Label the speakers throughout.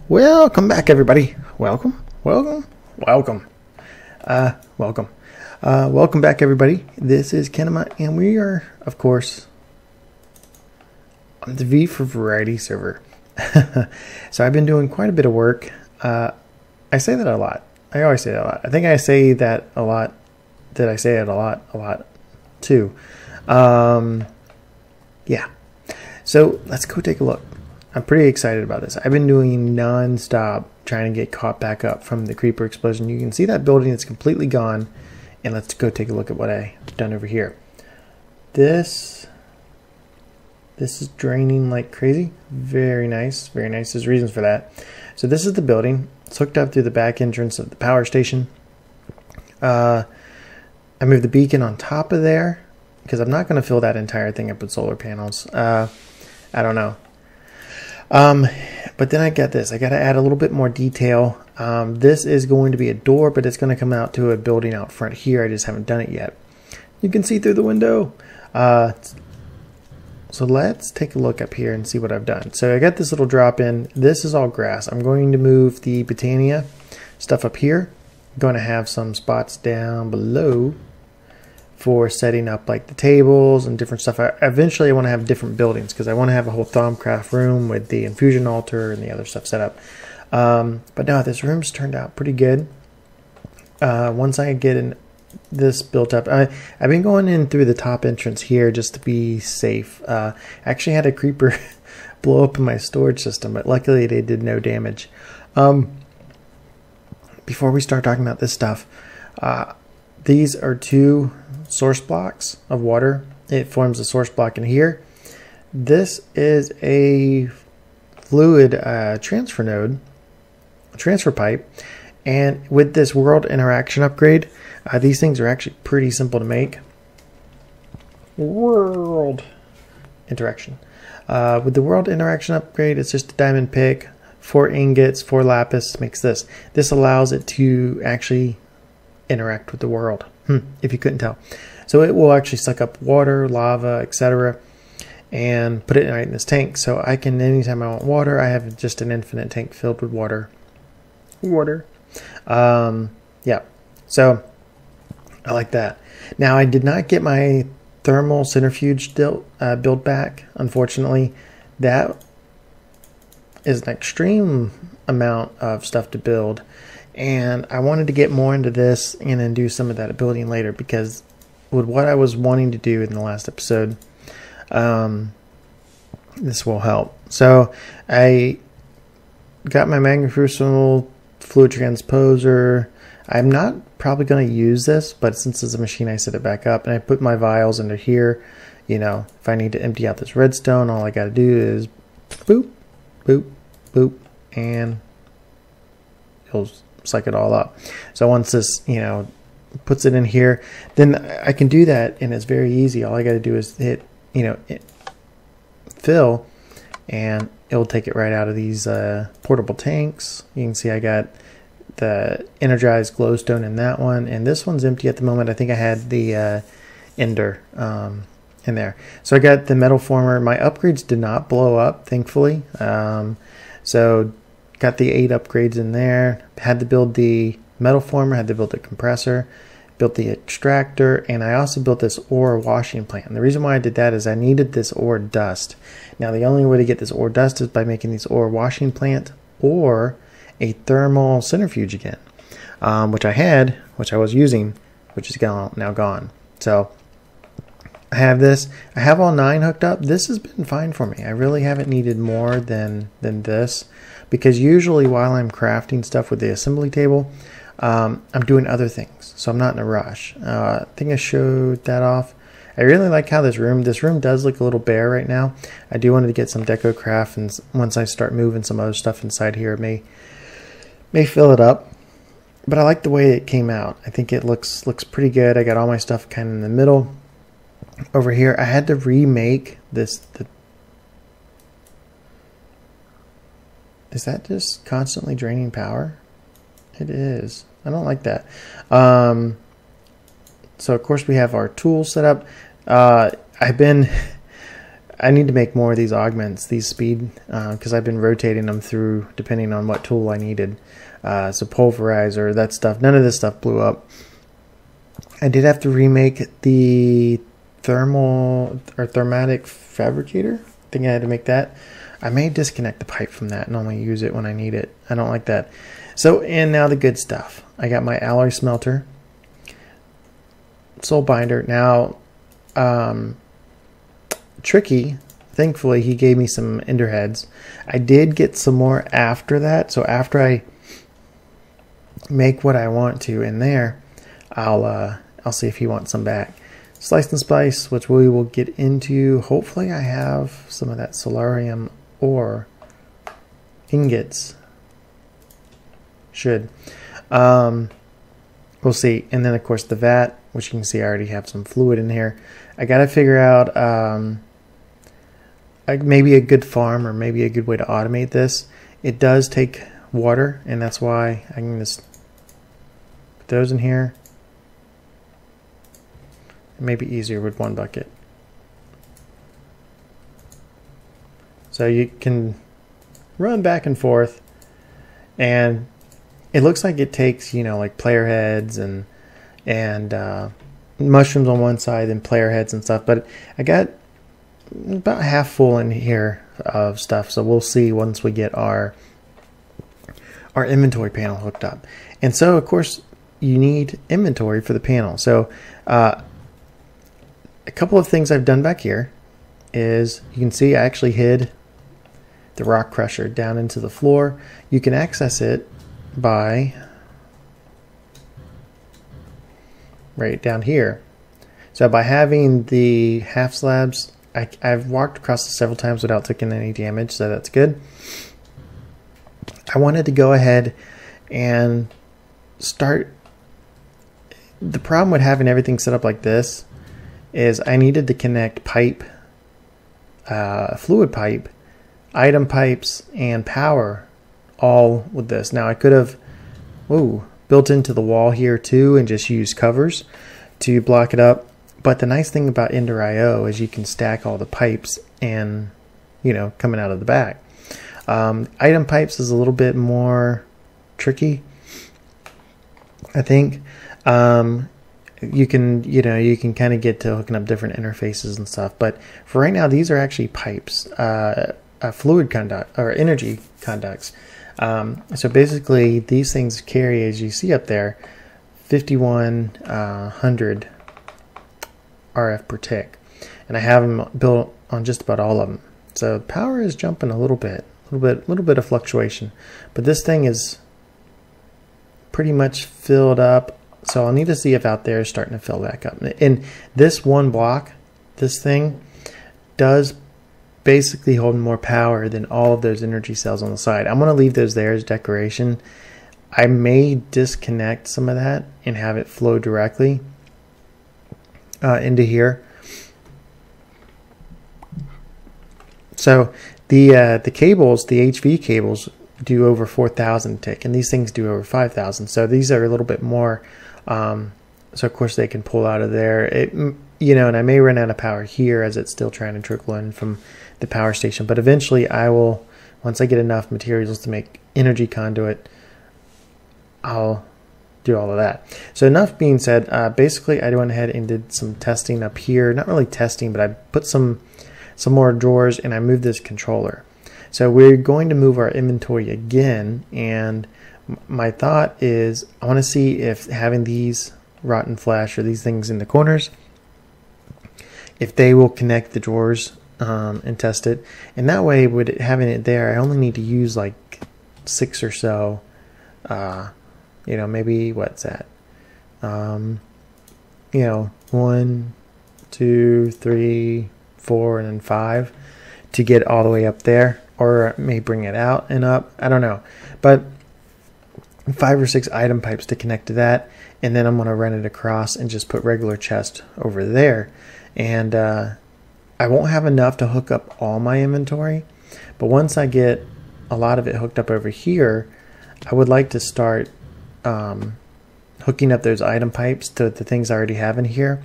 Speaker 1: Welcome back, everybody. Welcome. Welcome back, everybody. This is Kenema, and we are, of course, on the V4Variety server. So I've been doing quite a bit of work. I say that a lot. I always say that a lot. I think I say that a lot. Did I say it a lot too? Yeah. So let's go take a look. I'm pretty excited about this. I've been doing non-stop trying to get caught back up from the creeper explosion. You can see that building is completely gone. And let's go take a look at what I've done over here. This is draining like crazy. Very nice. Very nice. There's reasons for that. So this is the building. It's hooked up through the back entrance of the power station. I moved the beacon on top of there because I'm not going to fill that entire thing up with solar panels. I don't know. But then I got this. I got to add a little bit more detail. This is going to be a door, but it's going to come out to a building out front here. I just haven't done it yet. You can see through the window. So let's take a look up here and see what I've done. So I got this little drop in. This is all grass. I'm going to move the Botania stuff up here. I'm going to have some spots down below for setting up like the tables and different stuff. Eventually I want to have different buildings because I want to have a whole Thaumcraft room with the infusion altar and the other stuff set up. But no, this room's turned out pretty good. Once I get this built up, I've been going in through the top entrance here just to be safe. I actually had a creeper blow up in my storage system, but luckily they did no damage. Before we start talking about this stuff, these are two source blocks of water. It forms a source block in here. This is a fluid transfer node, transfer pipe, and with this world interaction upgrade, these things are actually pretty simple to make. World interaction. With the world interaction upgrade, it's just a diamond pick, 4 ingots, 4 lapis makes this. This allows it to actually interact with the world, if you couldn't tell. So it will actually suck up water, lava, etc. and put it right in this tank. So I can, anytime I want water, I have just an infinite tank filled with water. Yeah, so I like that. Now I did not get my thermal centrifuge build back, unfortunately. That is an extreme amount of stuff to build. And I wanted to get more into this and then do some of that building later, because with what I was wanting to do in the last episode, this will help. So I got my magnifrucial fluid transposer. I'm not probably going to use this, but since it's a machine, I set it back up and I put my vials under here. You know, if I need to empty out this redstone, all I got to do is boop, boop, boop, and it'll suck it all up. So once this, you know, puts it in here, then I can do that, and it's very easy. All I got to do is hit, you know, fill, and it'll take it right out of these portable tanks. You can see I got the energized glowstone in that one, and this one's empty at the moment. I think I had the ender in there. So I got the metal former. My upgrades did not blow up, thankfully. So got the 8 upgrades in there. Had to build the metal former, had to build the compressor, built the extractor, and I also built this ore washing plant. And the reason why I did that is I needed this ore dust. Now the only way to get this ore dust is by making these ore washing plant or a thermal centrifuge again, which I had, which I was using, which is now gone. So I have this. I have all 9 hooked up. This has been fine for me. I really haven't needed more than this, because usually while I'm crafting stuff with the assembly table, I'm doing other things, so I'm not in a rush. I think I showed that off. I really like how this room does look a little bare right now. I do want to get some deco craft, and once I start moving some other stuff inside here, it may fill it up. But I like the way it came out. I think it looks pretty good. I got all my stuff kind of in the middle. Over here, I had to remake this. Is that just constantly draining power? It is. I don't like that. So of course we have our tools set up. I need to make more of these augments, these speed, because I've been rotating them through depending on what tool I needed. So pulverizer, that stuff, none of this stuff blew up. I did have to remake the thermatic fabricator. I think I had to make that. I may disconnect the pipe from that and only use it when I need it. I don't like that. So, and now the good stuff. I got my alloy smelter, soul binder. Now, Tricky, thankfully, he gave me some ender heads. I did get some more after that. So after I make what I want to in there, I'll see if he wants some back. Slice and splice, which we will get into. Hopefully I have some of that solarium or ingots. Should. We'll see. And then of course the vat, which you can see I already have some fluid in here. I got to figure out maybe a good farm or maybe a good way to automate this. It does take water, and that's why I can just put those in here. It may be easier with one bucket. So you can run back and forth, and it looks like it takes, you know, like player heads and mushrooms on one side and player heads and stuff, but I got about half full in here of stuff, so we'll see once we get our inventory panel hooked up. And so of course you need inventory for the panel. So a couple of things I've done back here is you can see I actually hid the rock crusher down into the floor. You can access it by right down here. So by having the half slabs, I've walked across this several times without taking any damage, so that's good. I wanted to go ahead and start. The problem with having everything set up like this is I needed to connect pipe, fluid pipe, item pipes, and power all with this. Now I could have built into the wall here too and just use covers to block it up. But the nice thing about Ender IO is you can stack all the pipes and, you know, coming out of the back. Item pipes is a little bit more tricky, I think. You can kind of get to hooking up different interfaces and stuff. But for right now, these are actually pipes, fluid conduct or energy conducts. So basically, these things carry, as you see up there, 5100 RF per tick, and I have them built on just about all of them. So power is jumping a little bit of fluctuation, but this thing is pretty much filled up. So I'll need to see if out there is starting to fill back up. And this one block, this thing does basically hold more power than all of those energy cells on the side. I'm going to leave those there as decoration. I may disconnect some of that and have it flow directly into here. So the cables, the HV cables, do over 4,000 tick, and these things do over 5,000. So these are a little bit more. So of course they can pull out of there. And I may run out of power here as it's still trying to trickle in from the power station. But eventually I will, once I get enough materials to make energy conduit, I'll do all of that. So enough being said, basically I went ahead and did some testing up here. Not really testing, but I put some more drawers, and I moved this controller. So we're going to move our inventory again, and my thought is I want to see if having these rotten flesh or these things in the corners, if they will connect the drawers and test it. And that way, with having it there, I only need to use like 6 or so. Maybe what's that? 1, 2, 3, 4, and then 5 to get all the way up there, or it may bring it out and up. I don't know, but 5 or 6 item pipes to connect to that, and then I'm going to run it across and just put regular chest over there. And I won't have enough to hook up all my inventory, but once I get a lot of it hooked up over here, I would like to start hooking up those item pipes to the things I already have in here,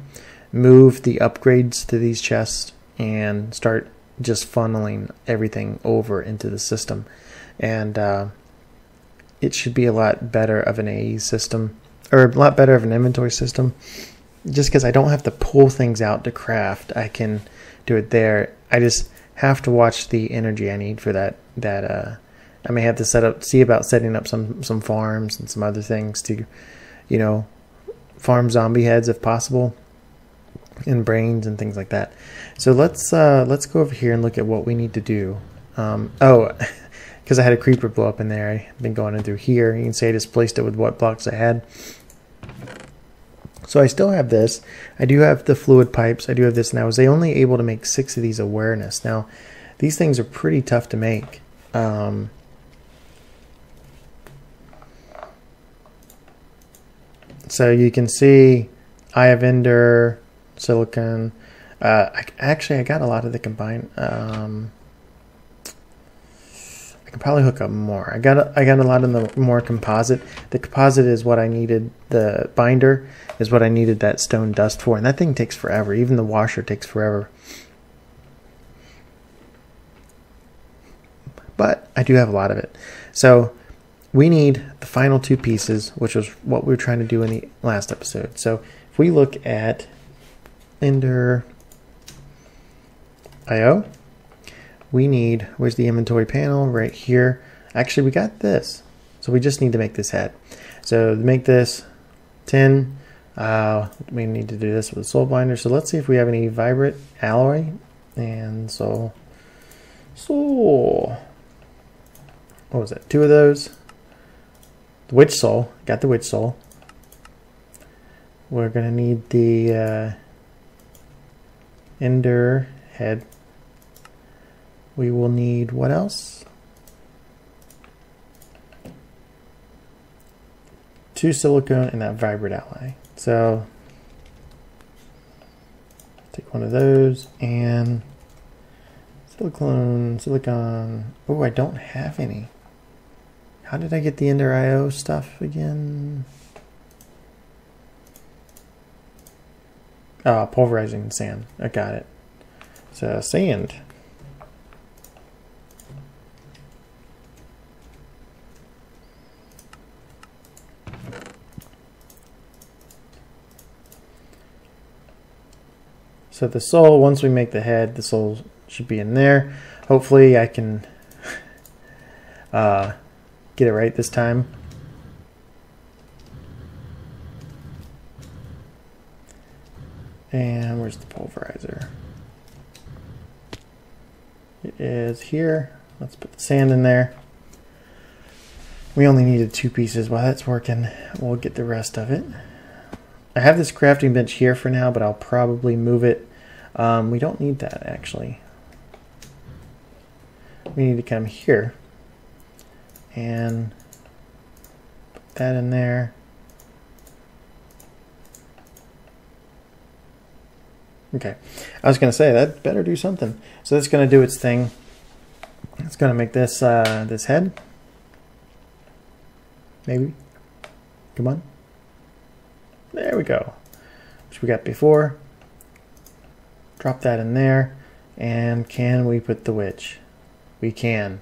Speaker 1: move the upgrades to these chests, and start just funneling everything over into the system. And it should be a lot better of an AE system, or a lot better of an inventory system, just because I don't have to pull things out to craft. I can do it there. I just have to watch the energy I need for that. I may have to see about setting up some farms and some other things to, you know, farm zombie heads if possible, and brains and things like that. So let's go over here and look at what we need to do. Oh, because I had a creeper blow up in there. I've been going in through here. You can see I just placed it with what blocks I had. So I still have this. I do have the fluid pipes. I do have this, and I was only able to make 6 of these awareness. Now, these things are pretty tough to make. So you can see Eye of Ender, silicon. Actually, I got a lot of the combined. I can probably hook up more. I got a lot of the more composite. The composite is what I needed. The binder is what I needed that stone dust for, and that thing takes forever. Even the washer takes forever. But I do have a lot of it. So we need the final 2 pieces, which was what we were trying to do in the last episode. So if we look at Ender IO, we need, where's the inventory panel? Right here. Actually, we got this. So we just need to make this head. So to make this 10, we need to do this with a soul binder. So let's see if we have any vibrant alloy. And so, what was it? 2 of those. The witch soul. Got the witch soul. We're going to need the ender head. We will need what else? 2 silicone and that vibrant alloy. So take one of those and silicon. Oh, I don't have any. How did I get the Ender IO stuff again? Oh, pulverizing sand. I got it. So sand. So the soul, once we make the head, the soul should be in there. Hopefully I can get it right this time. And where's the pulverizer? It is here. Let's put the sand in there. We only needed 2 pieces. While that's working, we'll get the rest of it. I have this crafting bench here for now, but I'll probably move it. We don't need that, actually. We need to come here and put that in there. Okay, I was going to say that better do something. So that's going to do its thing. It's going to make this this head. Maybe. Come on. There we go. Which we got before. Drop that in there. And can we put the witch? We can.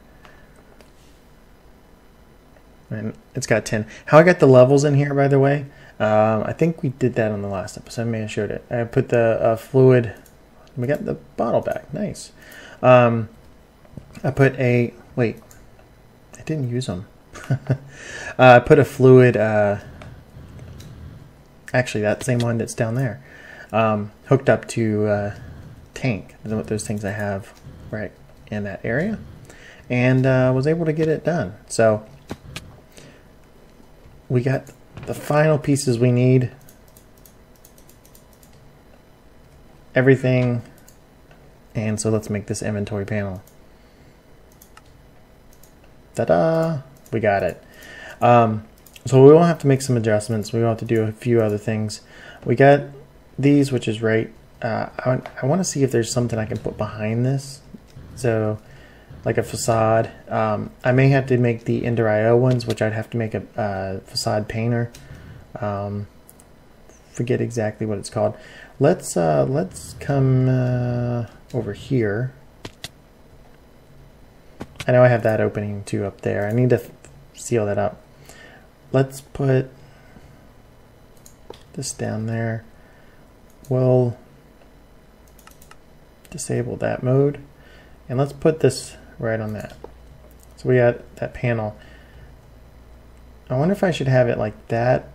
Speaker 1: And it's got 10. How I got the levels in here, by the way, I think we did that on the last episode. I may have showed it. I put the fluid. We got the bottle back. Nice. I put a... Wait. I didn't use them. I put a fluid... actually, that same one that's down there. Hooked up to tank. Those things I have right in that area. And was able to get it done. So we got the final pieces we need. Everything. And so let's make this inventory panel. Ta-da! We got it. So we will have to make some adjustments. We will have to do a few other things. We got these, which is right. I want to see if there's something I can put behind this. So like a facade. I may have to make the Ender IO ones, which I'd have to make a facade painter. Forget exactly what it's called. Let's come over here I know I have that opening too up there. I need to seal that up. Let's put this down there. We'll disable that mode, and let's put this right on that. So we got that panel. I wonder if I should have it like that,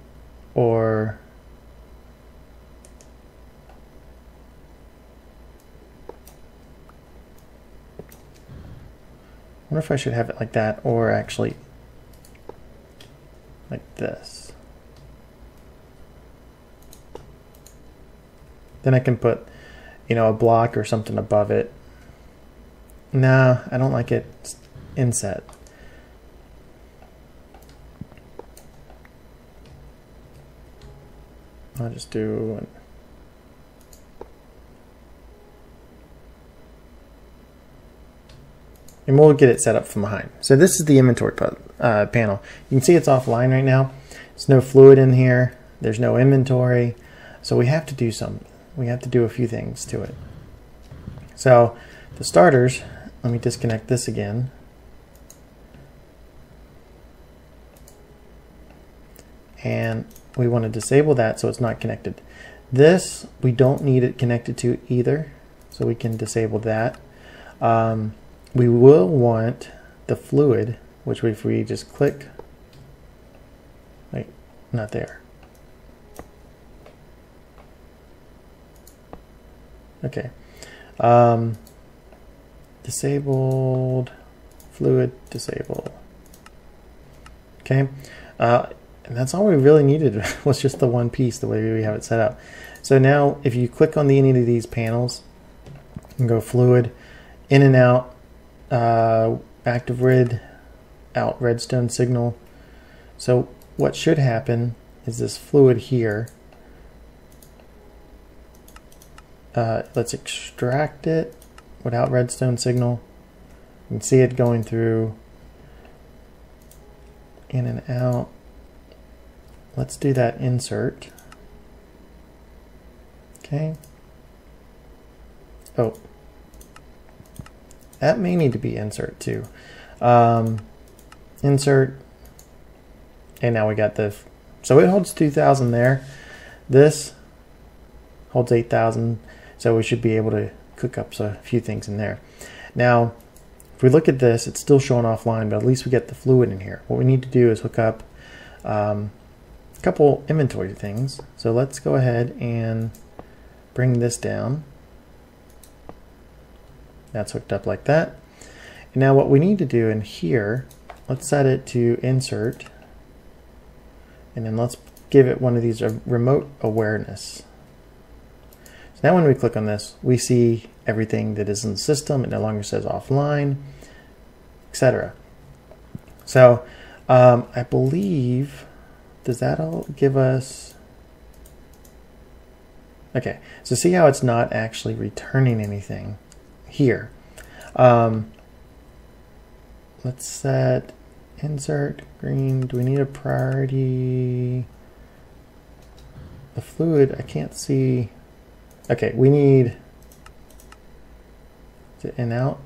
Speaker 1: or I wonder if I should have it like that, or actually like this. Then I can put, you know, a block or something above it. Nah, I don't like it inset. I'll just do and we'll get it set up from behind. So this is the inventory panel. You can see it's offline right now. There's no fluid in here. There's no inventory. So we have to do something. We have to do a few things to it. So for starters, let me disconnect this again. And we want to disable that so it's not connected. This, we don't need it connected to either. So we can disable that. We will want the fluid, which if we just click, wait, not there. Okay. Disabled, fluid, disable. Okay. And that's all we really needed was just the one piece, the way we have it set up. So now if you click on any of these panels and go fluid, in and out, active red, out redstone signal. So what should happen is this fluid here, let's extract it without redstone signal. You can see it going through in and out. Let's do that insert. Okay. Oh, that may need to be insert too. Insert, and now we got the, so it holds 2,000 there. This holds 8,000, so we should be able to cook up a few things in there. Now, if we look at this, it's still showing offline, but at least we get the fluid in here. What we need to do is hook up a couple inventory things. So let's go ahead and bring this down. That's hooked up like that. And now what we need to do in here, let's set it to insert, and then let's give it one of these remote awareness. So now when we click on this, we see everything that is in the system. It no longer says offline, etc. So I believe, does that all give us, okay, so see how it's not actually returning anything here. Let's set insert green. Do we need a priority? The fluid, I can't see. Okay, we need to in out.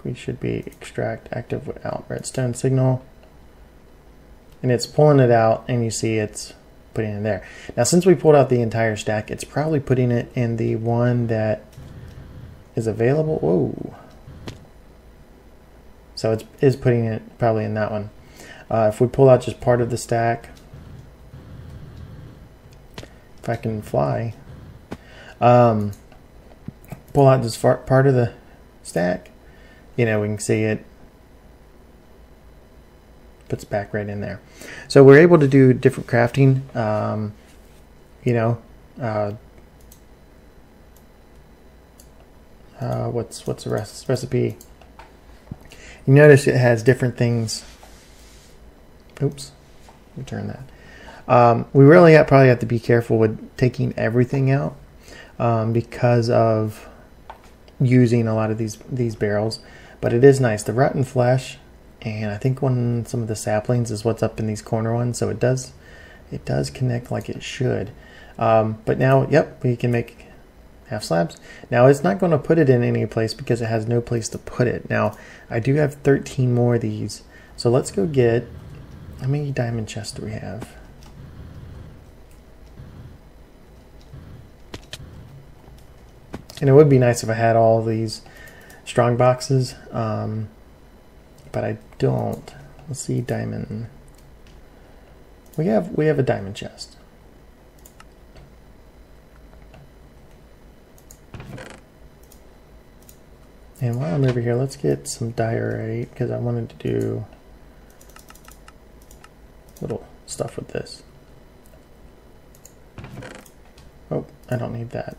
Speaker 1: We should be extract active without redstone signal, and it's pulling it out, and you see it's putting it in there. Now since we pulled out the entire stack, it's probably putting it in the one that is available. Whoa. So it is putting it probably in that one. If we pull out just part of the stack, if I can fly, pull out just part of the stack, you know, we can see it puts back right in there. So we're able to do different crafting, you know, what's the recipe? You notice it has different things. Oops, return that. We really probably have to be careful with taking everything out because of using a lot of these barrels. But it is nice. The rotten flesh, and I think some of the saplings is what's up in these corner ones. So it does connect like it should. But now, yep, we can make half slabs. Now it's not going to put it in any place because it has no place to put it. Now I do have 13 more of these, so let's go get, how many diamond chests do we have? And it would be nice if I had all these strong boxes, but I don't. Let's see, diamond. We have a diamond chest. And while I'm over here, let's get some diorite because I wanted to do little stuff with this. Oh, I don't need that,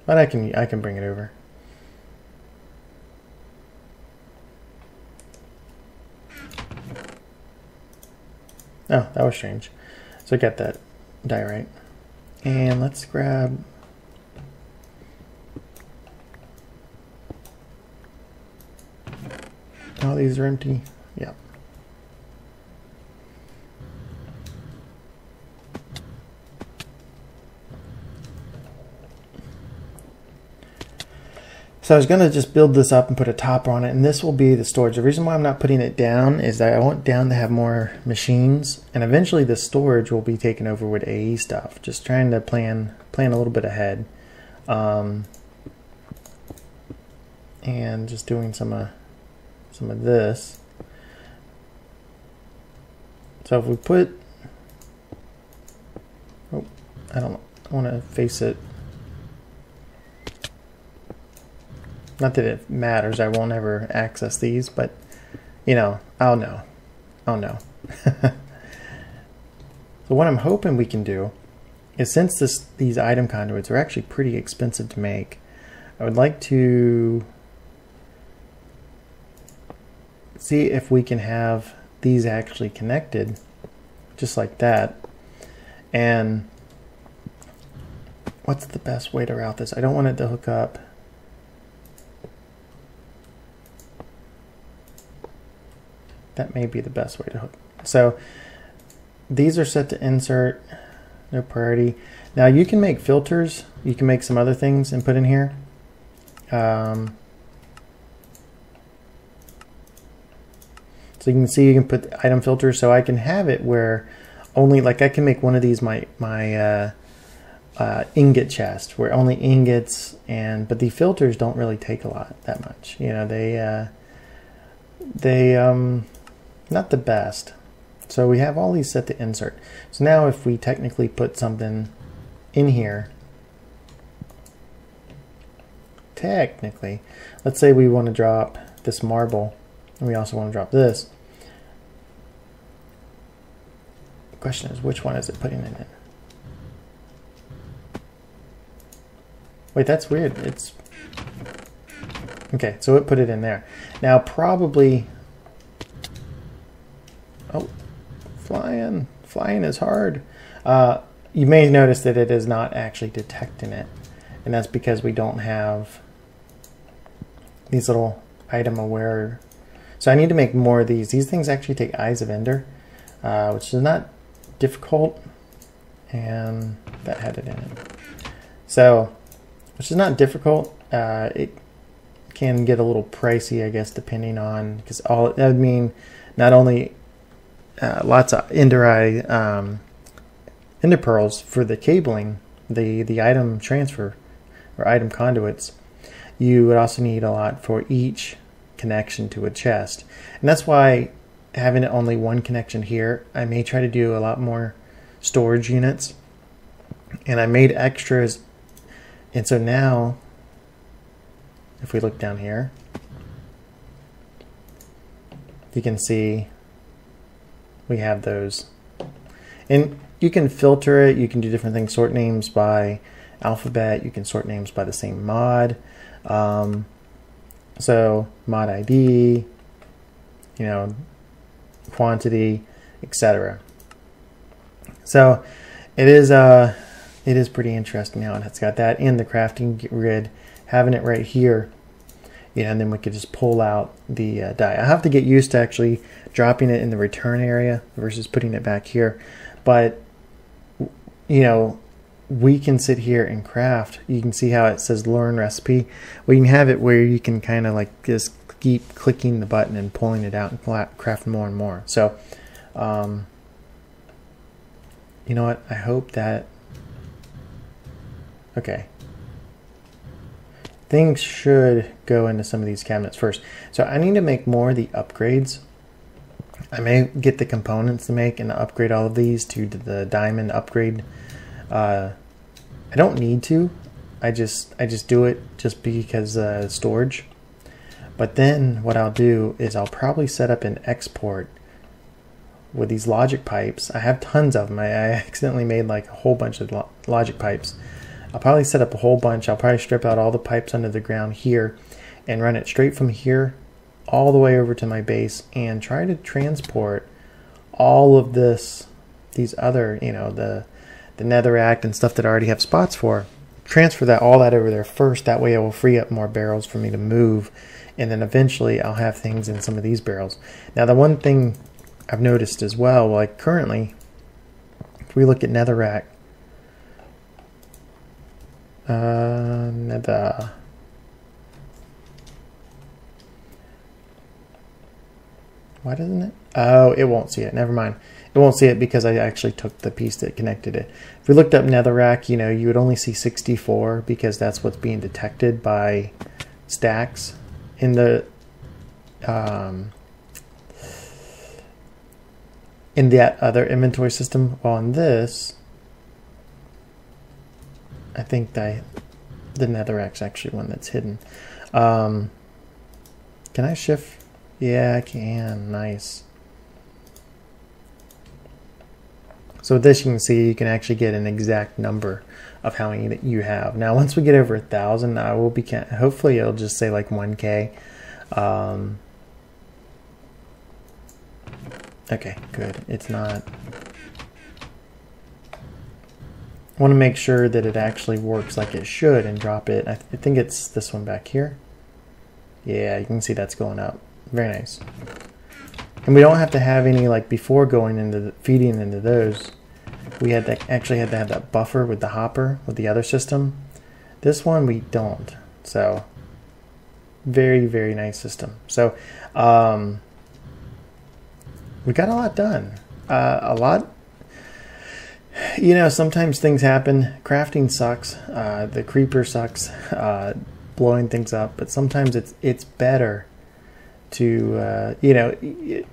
Speaker 1: but I can bring it over. Oh, that was strange. So I got that diorite, and let's grab. Oh, these are empty. Yep. So I was going to just build this up and put a top on it, and this will be the storage. The reason why I'm not putting it down is that I want down to have more machines, and eventually the storage will be taken over with AE stuff. Just trying to plan a little bit ahead, and just doing some of this. So if we put, oh, I don't want to face it. Not that it matters, I won't ever access these, but you know, I'll know. So what I'm hoping we can do is, since these item conduits are actually pretty expensive to make, I would like to see if we can have these actually connected just like that. And what's the best way to route this? I don't want it to hook up. That may be the best way to hook. So these are set to insert, no priority. Now you can make filters, you can make some other things and put in here. So you can see you can put item filters, so I can have it where only, like I can make one of these my ingot chest where only ingots, but the filters don't really take a lot that much. You know, they not the best. So we have all these set to insert. So now if we technically put something in here, technically, let's say we want to drop this marble, and we also want to drop this. The question is, which one is it putting it in? Wait, that's weird. It's okay, so it put it in there. Now probably, oh, flying is hard. You may notice that it is not actually detecting it, and that's because we don't have these little item aware. So I need to make more of these. These things actually take Eyes of Ender, which is not difficult, and that had it in it. So, which is not difficult. It can get a little pricey, I guess, depending on, because all that would mean not only lots of ender pearls for the cabling, the item transfer or item conduits. You would also need a lot for each connection to a chest, and that's why having only one connection here, I may try to do a lot more storage units, and I made extras. And so now if we look down here, you can see we have those, and you can filter it. You can do different things, sort names by alphabet, you can sort names by the same mod. So mod ID, you know, quantity, etc. So it is pretty interesting how it's got that in the crafting grid, having it right here. Yeah, and then we could just pull out the die. I have to get used to actually dropping it in the return area versus putting it back here. But, you know, we can sit here and craft. You can see how it says learn recipe. Well, you can have it where you can kind of like just keep clicking the button and pulling it out and craft more and more. So, you know what? I hope that, okay. Things should go into some of these cabinets first. So I need to make more of the upgrades. I may get the components to make and upgrade all of these to the diamond upgrade. I don't need to. I just do it just because storage. But then what I'll do is I'll probably set up an export with these logic pipes. I have tons of them. I accidentally made like a whole bunch of logic pipes. I'll probably set up a whole bunch. I'll probably strip out all the pipes under the ground here and run it straight from here all the way over to my base and try to transport all of these other, you know, the netherrack and stuff that I already have spots for. Transfer all that over there first. That way it will free up more barrels for me to move. And then eventually I'll have things in some of these barrels. Now the one thing I've noticed as well, like currently, if we look at netherrack, nether, why doesn't it? Oh, it won't see it. Never mind. It won't see it because I actually took the piece that connected it. If we looked up netherrack, you know, you would only see 64 because that's what's being detected by stacks in the in that other inventory system. While on this, I think the netherrack's actually one that's hidden. Can I shift? Yeah, I can. Nice. So with this, you can see you can actually get an exact number of how many that you have. Now, once we get over 1,000, I will be, hopefully it'll just say like 1K. Okay, good. It's not. I want to make sure that it actually works like it should and drop it. I think it's this one back here. Yeah, you can see that's going up. Very nice. And we don't have to have any, like before going into feeding into those, we had to actually had to have that buffer with the hopper with the other system. This one we don't. So very, very nice system. So we got a lot done. A lot. You know, sometimes things happen. Crafting sucks. The creeper sucks. Blowing things up. But sometimes it's better to, you know, it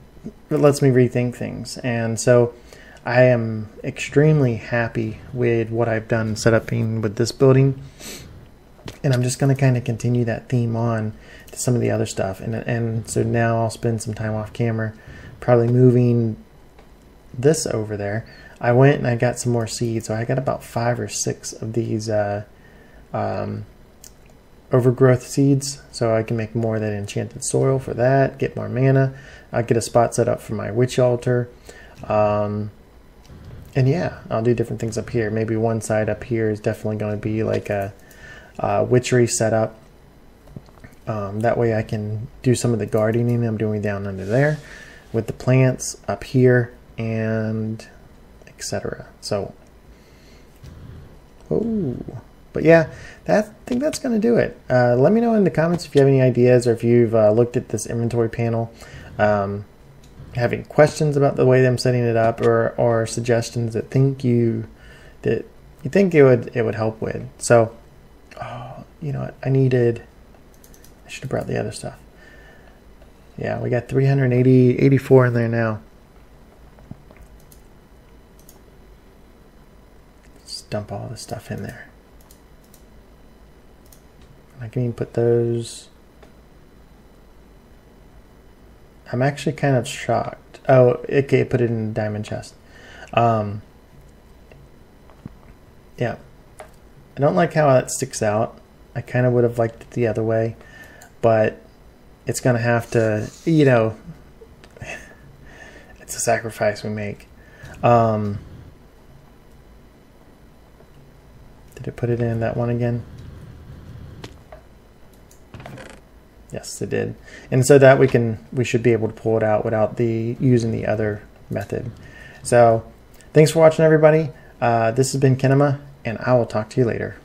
Speaker 1: lets me rethink things. And so I am extremely happy with what I've done setuping with this building. And I'm just going to kind of continue that theme on to some of the other stuff. And so now I'll spend some time off camera, probably moving this over there. I went and I got some more seeds. So I got about 5 or 6 of these overgrowth seeds, so I can make more of that enchanted soil for that, get more mana. I'll get a spot set up for my witch altar. And yeah, I'll do different things up here. Maybe one side up here is definitely going to be like a witchery setup. That way I can do some of the gardening I'm doing down under there with the plants up here and etc. So, but yeah, I think that's going to do it. Let me know in the comments if you have any ideas or if you've looked at this inventory panel, having questions about the way I'm setting it up, or suggestions that you think it would help with. So, you know what? I should have brought the other stuff. Yeah, we got 384 in there now. Let's dump all this stuff in there. I can even put those. I'm actually kind of shocked. Oh, okay, put it in the diamond chest. Yeah. I don't like how that sticks out. I kind of would have liked it the other way, but it's going to have to, you know, it's a sacrifice we make. Did I put it in that one again? Yes, it did. And so that we should be able to pull it out without using the other method. So thanks for watching, everybody. This has been Kinema, and I will talk to you later.